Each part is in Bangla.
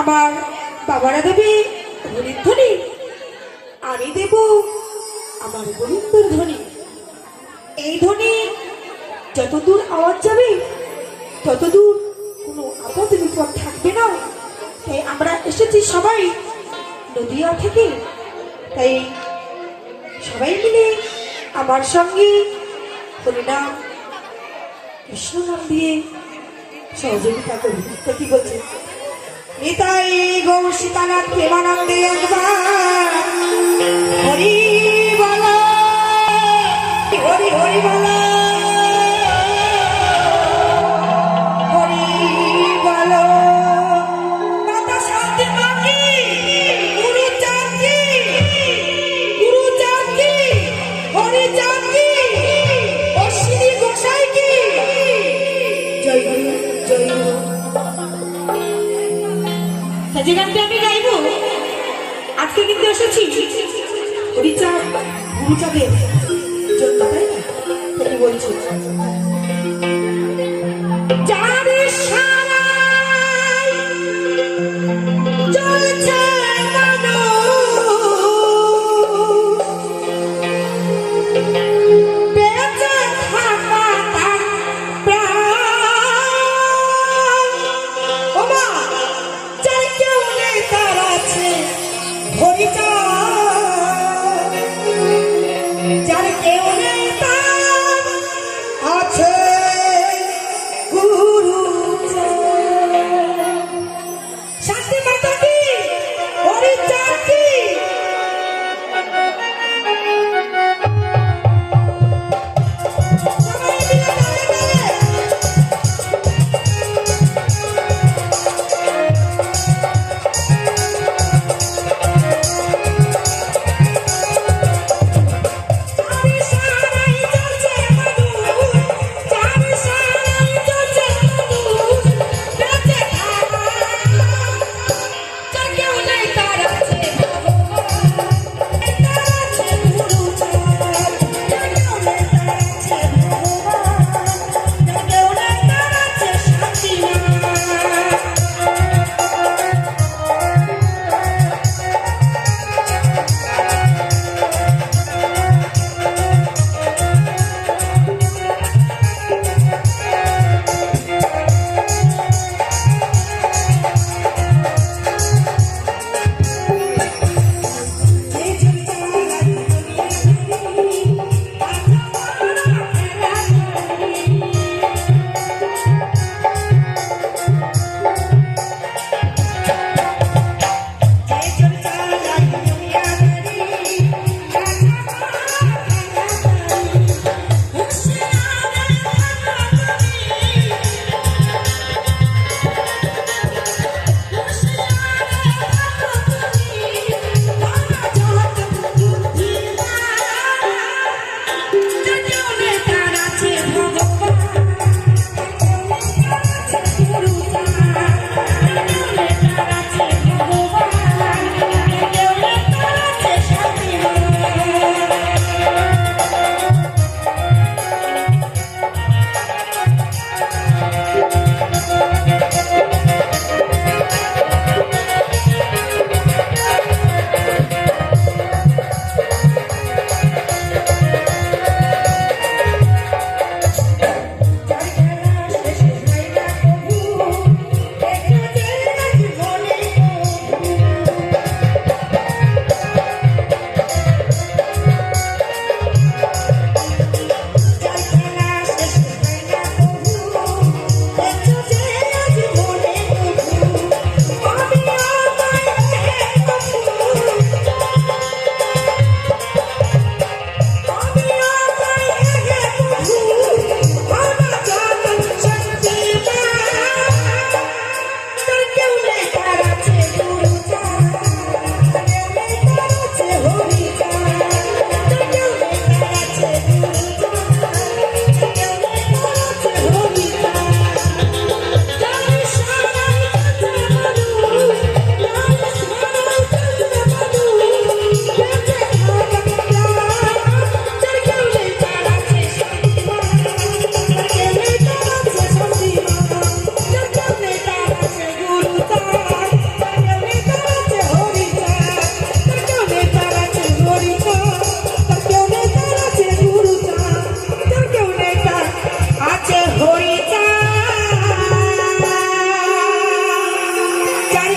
আমার বাবারা দেবে হরির ধ্বনি, আমি দেব আমার গোবিন্দর ধ্বনি। এই ধ্বনি যতদূর আওয়াজ যাবে ততদূর কোনো আপদ বিপদ থাকবে না। তাই আমরা এসেছি সবাই নদিয়া থেকে, তাই সবাই মিলে আমার সঙ্গে হরিনাম কৃষ্ণ নাম দিয়ে সহযোগিতা করি। তো কি বলছে? নিতাই গৌর সীতানাথ প্রেমানন্দে একবার হরি বলো, হরি হরি বলো, হরি বলো। মাতা শান্তি মাকি, গুরু চাঁদকি, গুরু চাঁদকি, হরি চাঁদকি, অশ্বিনী গোসাই কি জয় গুরু, জয় গুরু। যে গানটা আমি গাইব আজকে কিন্তু এসেছি হরিচাঁদ গুরুচাঁদের জন্য, তাই না? কি বলছি? যার ইশারায় চলছে বেঁচে থাকা তার প্রাণ। ও মা, যার কেউ নেই তার আছে হরিচাঁদ, যার কেউ নেই তার আছে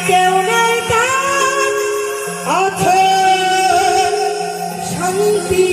কেউ নেই তার আছে শান্তি